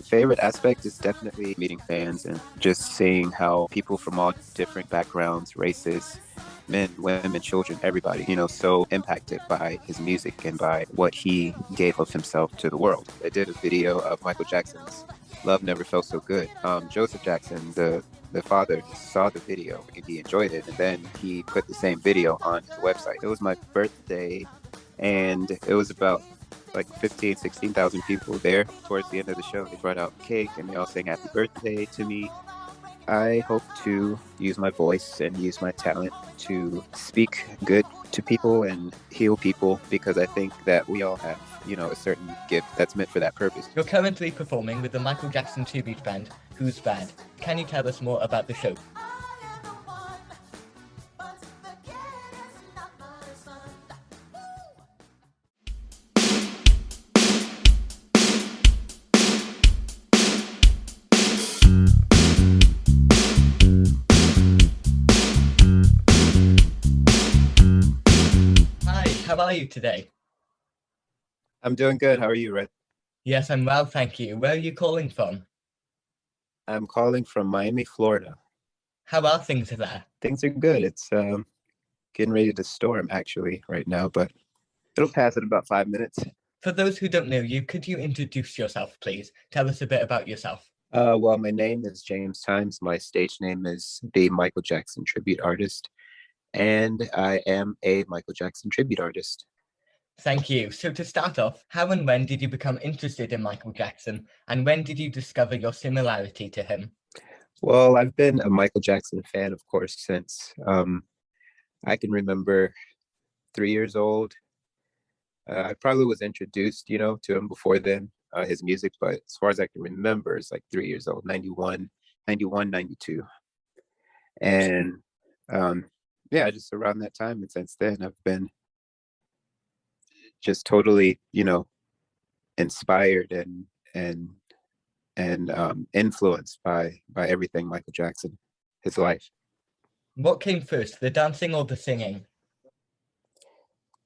favorite aspect is definitely meeting fans and just seeing how people from all different backgrounds, races, men, women, children, everybody, so impacted by his music and by what he gave of himself to the world. I did a video of Michael Jackson's Love Never Felt So Good. Joseph Jackson, the father, saw the video and he enjoyed it. And then he put the same video on his website. It was my birthday and it was about like 15, 16,000 people there towards the end of the show. They brought out cake and they all sang happy birthday to me. I hope to use my voice and use my talent to speak good to people and heal people, because I think that we all have, a certain gift that's meant for that purpose. You're currently performing with the Michael Jackson tribute band, Who's Bad. Can you tell us more about the show? How are you today? I'm doing good. How are you, Red? Yes, I'm well, thank you. Where are you calling from? I'm calling from Miami, Florida. How are things there? Things are good. It's getting ready to storm actually right now, but it'll pass in about 5 minutes. For those who don't know you, could you introduce yourself, please? Tell us a bit about yourself. Well, my name is James Times. My stage name is the Michael Jackson Tribute Artist, and I am a Michael Jackson tribute artist. Thank you. So to start off, how and when did you become interested in Michael Jackson, and when did you discover your similarity to him? Well, I've been a Michael Jackson fan, of course, since I can remember 3 years old. I probably was introduced, to him before then, his music, but as far as I can remember, it's like 3 years old, 91, 92. And yeah, just around that time. And since then, I've been just totally, inspired and influenced by everything Michael Jackson, his life. What came first, the dancing or the singing?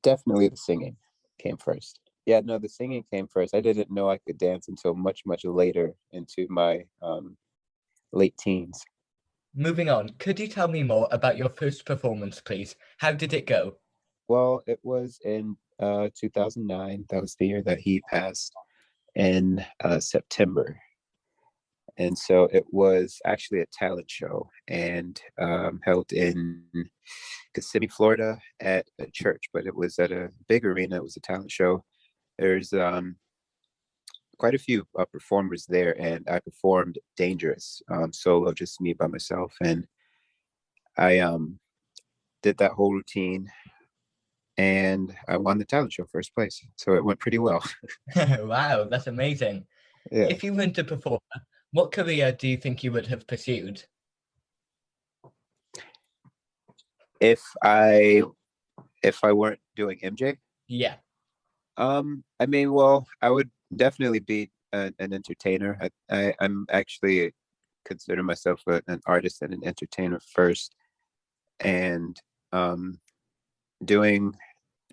Definitely the singing came first. Yeah, no, the singing came first. I didn't know I could dance until much, much later into my late teens. Moving on, could you tell me more about your first performance, please? How did it go? Well, it was in 2009. That was the year that he passed in September. And so it was actually a talent show and held in Kissimmee, Florida at a church, but it was at a big arena. It was a talent show. There's quite a few performers there, and I performed Dangerous solo, just me by myself. And I did that whole routine and I won the talent show first place. So it went pretty well. Wow, that's amazing. Yeah. If you weren't a performer, what career do you think you would have pursued? If I weren't doing MJ? Yeah. I mean, well, I would definitely be an entertainer. I'm actually consider myself an artist and an entertainer first, and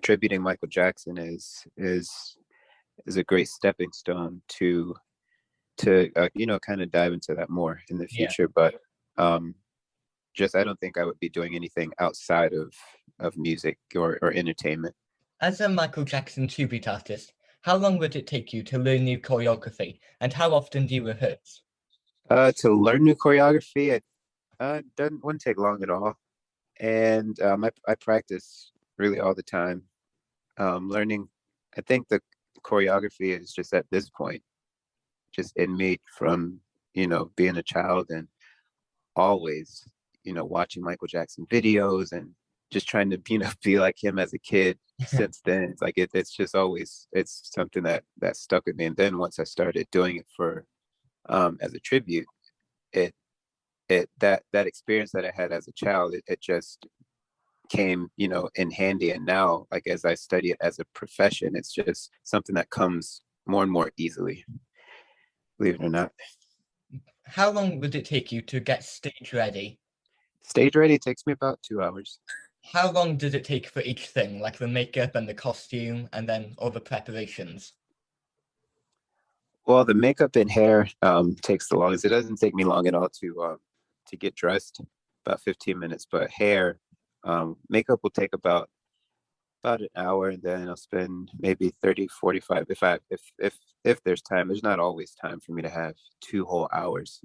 tributing Michael Jackson is a great stepping stone to kind of dive into that more in the future. Yeah. But just I don't think I would be doing anything outside of music or entertainment. As a Michael Jackson tribute artist, how long would it take you to learn new choreography, and how often do you rehearse? To learn new choreography, it wouldn't take long at all, and I practice really all the time. Learning, I think the choreography is just at this point just innate from being a child and always watching Michael Jackson videos and just trying to be like him as a kid. Since then, it's like it's just always, it's something that stuck with me. And then once I started doing it for as a tribute, that experience that I had as a child, it just came in handy. And now, like, as I study it as a profession, it's just something that comes more and more easily, believe it or not. How long would it take you to get stage ready? Stage ready takes me about 2 hours. How long does it take for each thing, like the makeup and the costume and then all the preparations? Well, the makeup and hair takes the longest. It doesn't take me long at all to get dressed, about 15 minutes. But hair, makeup will take about an hour, and then I'll spend maybe 30, 45 if there's time. There's not always time for me to have 2 whole hours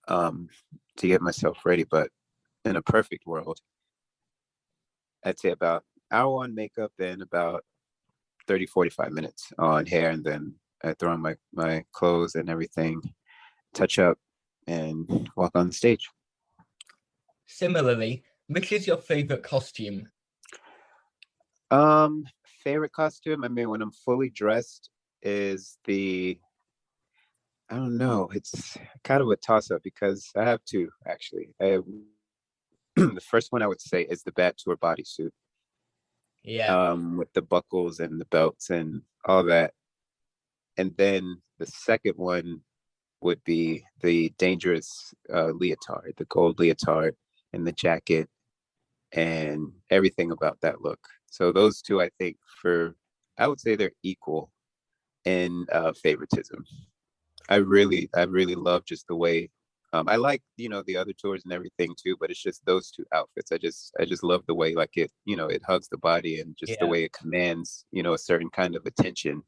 um to get myself ready, but in a perfect world, I'd say about hour on makeup and about 30, 45 minutes on hair, and then I throw on my clothes and everything, touch up, and walk on the stage. Similarly, which is your favorite costume? Um, Favorite costume, I mean, when I'm fully dressed is I don't know, it's kind of a toss up because I have two actually. I have, the first one I would say is the Bad Tour bodysuit, Yeah. with the buckles and the belts and all that. And then the second one would be the Dangerous leotard, the gold leotard and the jacket and everything about that look. So those two, I think, I would say they're equal in favoritism. I really love just the way. I like, the other tours and everything too, but it's just those two outfits. I just love the way, like, it hugs the body, and just the Yeah. way it commands, a certain kind of attention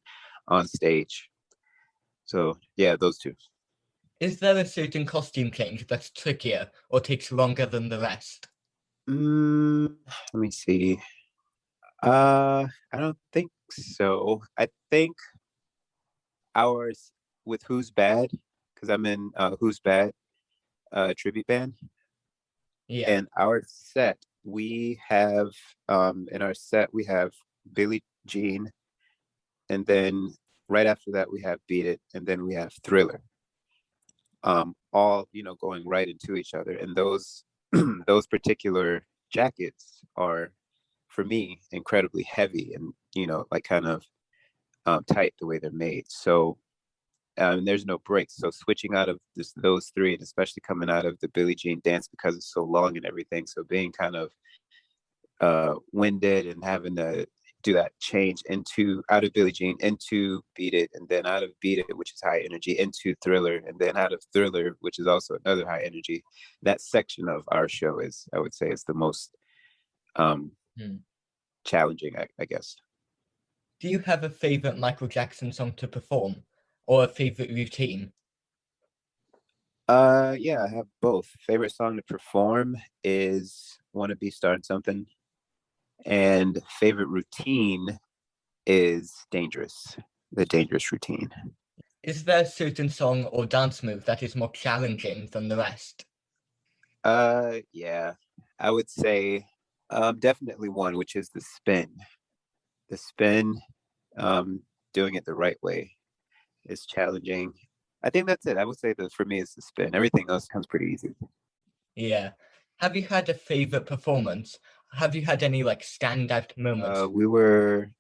on stage. So yeah, those two. Is there a certain costume change that's trickier or takes longer than the rest? Let me see. I don't think so. I think ours with Who's Bad, because I'm in Who's Bad tribute band, Yeah. and our set we have in our set we have Billie Jean, and then right after that we have Beat It, and then we have Thriller. All going right into each other, and those those particular jackets are, for me, incredibly heavy and like kind of tight the way they're made. So there's no breaks. So switching out of those three, and especially coming out of the Billie Jean dance because it's so long and everything. So being kind of winded and having to do that change into out of Billie Jean into Beat It, and then out of Beat It, which is high energy, into Thriller, and then out of Thriller, which is also another high energy. That section of our show is, I would say, is the most um, Hmm. challenging, I guess. Do you have a favorite Michael Jackson song to perform or a favorite routine? Yeah, I have both. Favorite song to perform is "Wanna Be Starting Something," and favorite routine is "Dangerous," the Dangerous routine. Is there a certain song or dance move that is more challenging than the rest? Yeah, I would say definitely one, which is the spin. The spin, um, doing it the right way is challenging. I think that's it. I would say that for me, it's the spin. Everything else comes pretty easy. Yeah. Have you had a favorite performance? Have you had any like standout moments?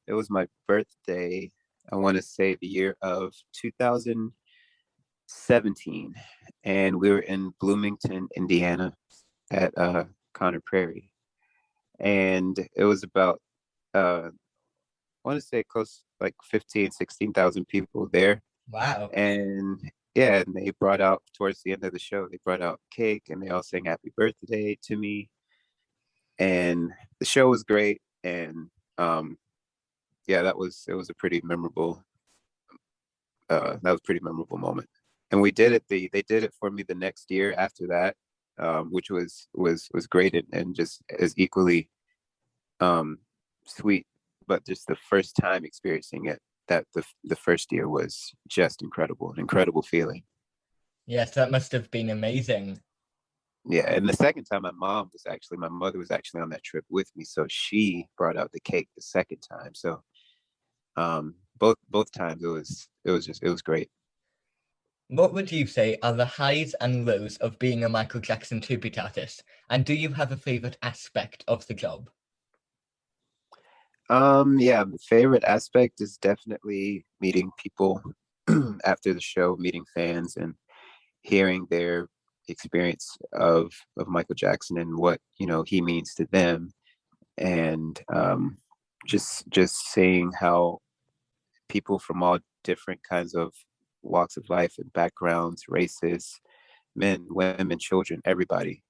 It was my birthday. I want to say the year of 2017, and we were in Bloomington, Indiana, at Conner Prairie, and it was about I want to say close like 15, 16,000 people there. Wow. And yeah, and they brought out towards the end of the show, they brought out cake and they all sang happy birthday to me. And the show was great. And yeah, it was a pretty memorable that was a pretty memorable moment. And they did it for me the next year after that, which was great, and just as equally um sweet. But just the first time experiencing it, that the first year was just incredible, an incredible feeling. Yes, that must have been amazing. Yeah, and the second time, my mother was actually on that trip with me, so she brought out the cake the second time. So both times it was great. What would you say are the highs and lows of being a Michael Jackson tribute artist? And do you have a favorite aspect of the job? Yeah, the favorite aspect is definitely meeting people after the show, meeting fans and hearing their experience of Michael Jackson and what he means to them, and just seeing how people from all different kinds of walks of life and backgrounds, races, men, women, children, everybody.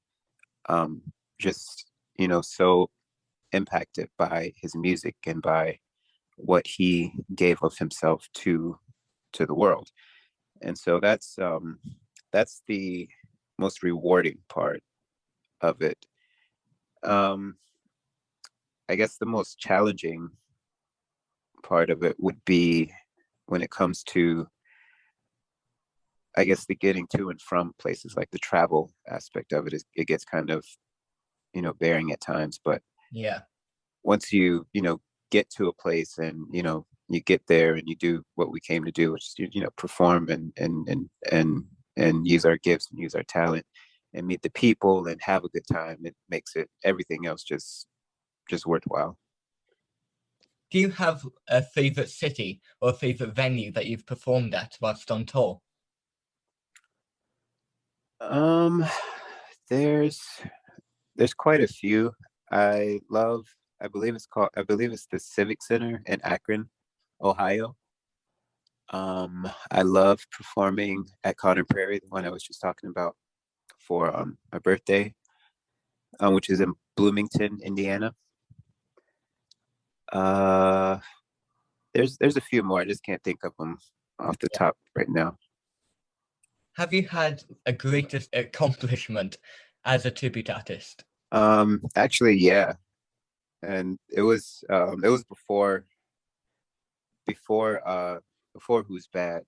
Um, just, so impacted by his music and by what he gave of himself to the world. And so that's the most rewarding part of it. Um, I guess the most challenging part of it would be when it comes to, I guess, the getting to and from places, like the travel aspect of it is, it gets kind of, bearing at times. But Yeah. once you get to a place and, you get there and you do what we came to do, which is, perform and use our gifts and use our talent and meet the people and have a good time, it makes it everything else just worthwhile. Do you have a favorite city or a favorite venue that you've performed at whilst on tour? Um, there's there's quite a few. I love, I believe it's the Civic Center in Akron, Ohio. I love performing at Connor Prairie, the one I was just talking about, for my birthday, which is in Bloomington, Indiana. Uh, there's a few more. I just can't think of them off the top right now. Have you had a greatest accomplishment as a tribute artist? Actually, yeah, and it was before before Who's Bad.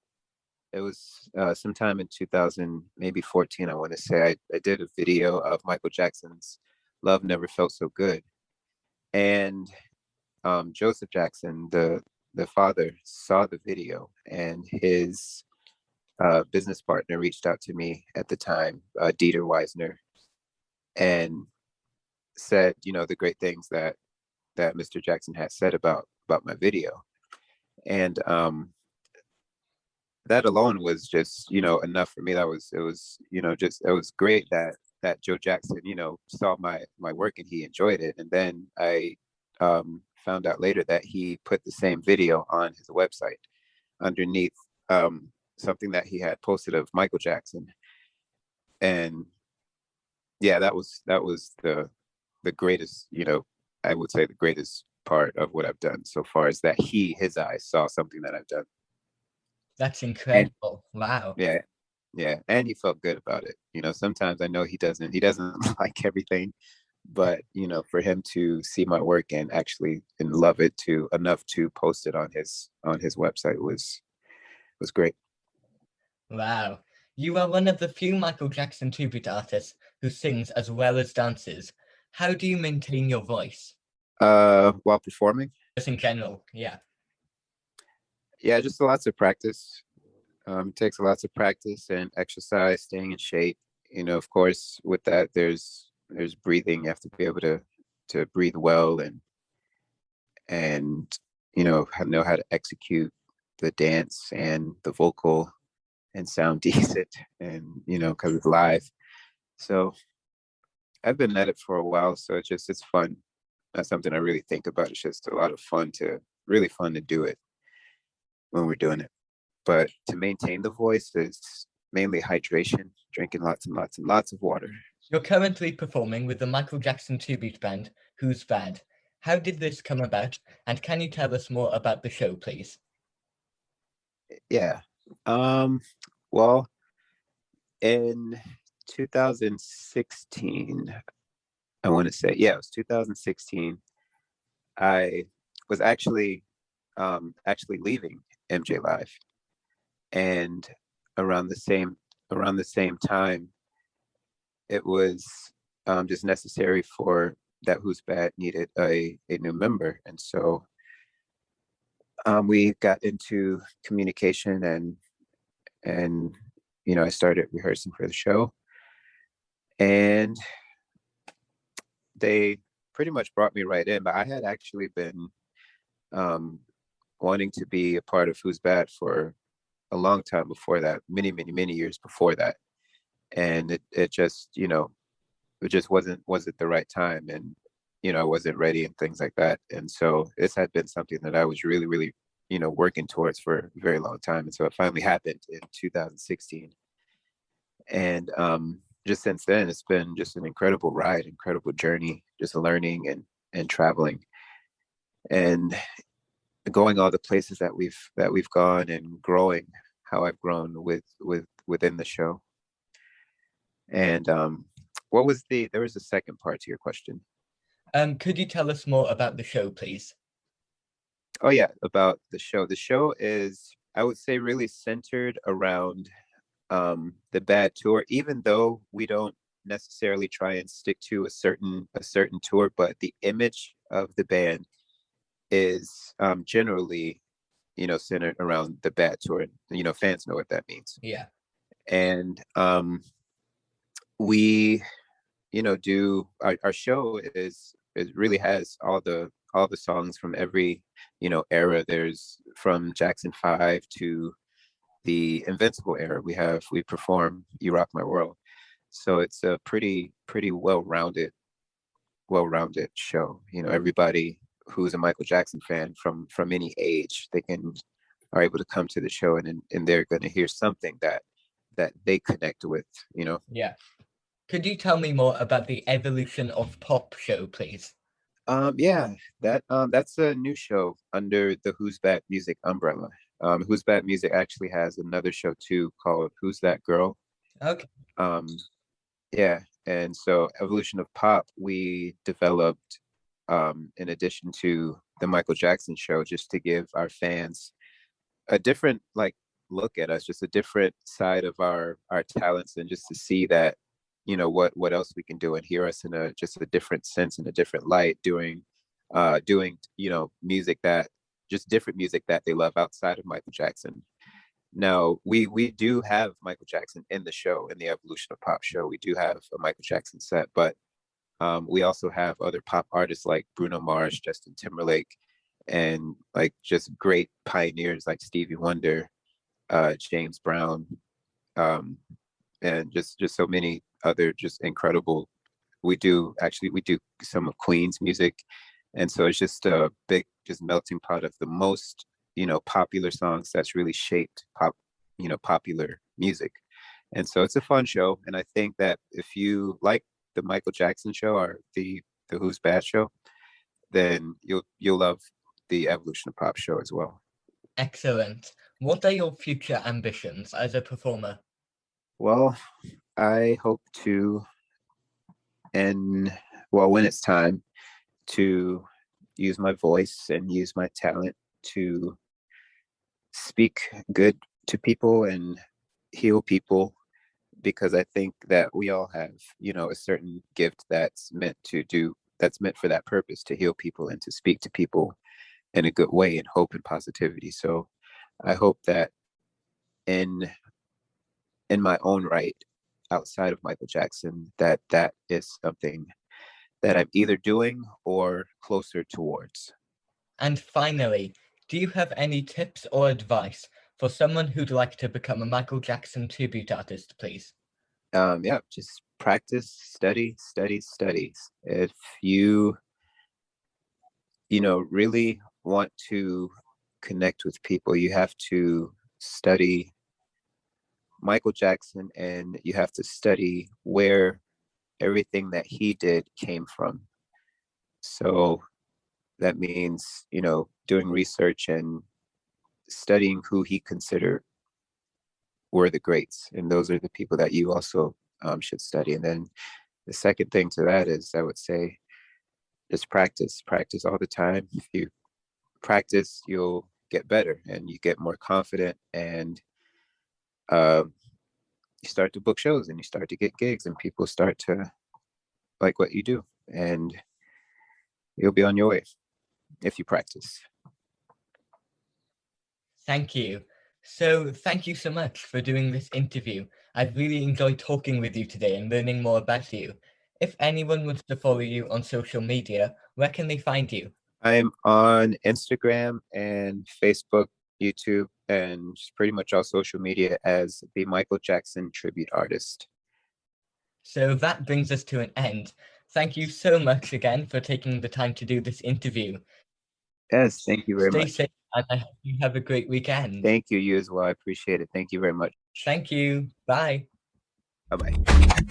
It was sometime in 2000, maybe 14, I want to say. I did a video of Michael Jackson's Love Never Felt So Good. And Joseph Jackson, the father, saw the video, and his business partner reached out to me at the time, Dieter Weisner, and said, the great things that Mr. Jackson had said about my video. And that alone was just, enough for me. It was great that Joe Jackson, saw my work and he enjoyed it. And then I found out later that he put the same video on his website underneath something that he had posted of Michael Jackson. And yeah, that was the greatest, I would say the greatest part of what I've done so far, is that his eyes saw something that I've done. That's And incredible. Wow. yeah, yeah, and he felt good about it. Sometimes I know he doesn't like everything, but for him to see my work and actually and love it to enough to post it on his website was great. Wow. You are one of the few Michael Jackson tribute artists who sings as well as dances. How do you maintain your voice? While performing, Just in general, yeah. yeah, just lots of practice. It takes lots of practice and exercise, staying in shape. Of course, with that, there's breathing. You have to be able to breathe well and know how to execute the dance and the vocal and sound decent, and because it's live. So I've been at it for a while, so it's fun. That's something I really think about. It's just a lot of fun really fun to do it when we're doing it. But to maintain the voice is mainly hydration, drinking lots and lots and lots of water. You're currently performing with the Michael Jackson tribute band, Who's Bad. How did this come about? And can you tell us more about the show, please? Yeah. Well, in 2016, I want to say, yeah, it was 2016. I was actually leaving MJ Live, and around the same time, it was just necessary for that Who's Bad needed a new member, and so we got into communication, and I started rehearsing for the show, and they pretty much brought me right in. But I had actually been um, wanting to be a part of Who's Bad for a long time before that, many, many, many years before that. And it just, it just wasn't the right time. And, I wasn't ready and things like that. And so this had been something that I was really, really working towards for a very long time. And so it finally happened in 2016. And just since then, it's been just an incredible ride, incredible journey, just learning and traveling and going all the places that we've gone and growing how I've grown within the show. And there was a second part to your question. Could you tell us more about the show, please? Oh yeah, about the show. The show is, I would say, really centered around the Bad Tour, even though we don't necessarily try and stick to a certain tour, but the image of the band is generally, centered around the Bad Tour. Fans know what that means. Yeah. And we, do our show is it really has all the songs from every era. There's from Jackson 5 to the Invincible era. We perform You Rock My World. So it's a pretty well-rounded show. Everybody who's a Michael Jackson fan from any age, they are able to come to the show and they're going to hear something that they connect with. Yeah. Could you tell me more about the Evolution of Pop show, please? Yeah, that's a new show under the Who's Bad Music umbrella. Who's Bad Music actually has another show too called Who's That Girl? Okay. Yeah, and so Evolution of Pop we developed in addition to the Michael Jackson show, just to give our fans a different look at us, just a different side of our talents, and just to see that what else we can do and hear us in just a different sense, in a different light, doing music that just different music that they love outside of Michael Jackson. Now we do have Michael Jackson in the show, in the Evolution of Pop show. We do have a Michael Jackson set, but we also have other pop artists like Bruno Mars, Justin Timberlake, and just great pioneers like Stevie Wonder, James Brown, and just so many other just incredible. We do some of Queen's music, and so it's just a big just melting pot of the most popular songs that's really shaped popular music. And so it's a fun show, and I think that if you like the Michael Jackson show or the Who's Bad show, then you'll love the Evolution of Pop show as well. Excellent. What are your future ambitions as a performer? Well, I hope to, when it's time, to use my voice and use my talent to speak good to people and heal people, because I think that we all have, a certain gift that's meant for that purpose, to heal people and to speak to people in a good way, and hope and positivity. So I hope that in my own right, outside of Michael Jackson, that is something that I'm either doing or closer towards. And finally, do you have any tips or advice for someone who'd like to become a Michael Jackson tribute artist, please? Yeah, just practice, study. If you really want to connect with people, you have to study Michael Jackson, and you have to study where everything that he did came from. So that means, doing research and studying who he considered were the greats. And those are the people that you also should study. And then the second thing to that is, I would say, just practice all the time. If you practice, you'll get better and you get more confident, and you start to book shows and you start to get gigs and people start to like what you do, and you'll be on your way if you practice. Thank you. So thank you so much for doing this interview. I've really enjoyed talking with you today and learning more about you. If anyone wants to follow you on social media, where can they find you? I'm on Instagram and Facebook, YouTube, and pretty much all social media as the Michael Jackson tribute artist. So that brings us to an end. Thank you so much again for taking the time to do this interview. Yes, thank you very much. Stay safe. and I hope you have a great weekend. Thank you. You as well. I appreciate it. Thank you very much. Thank you. Bye. Bye bye.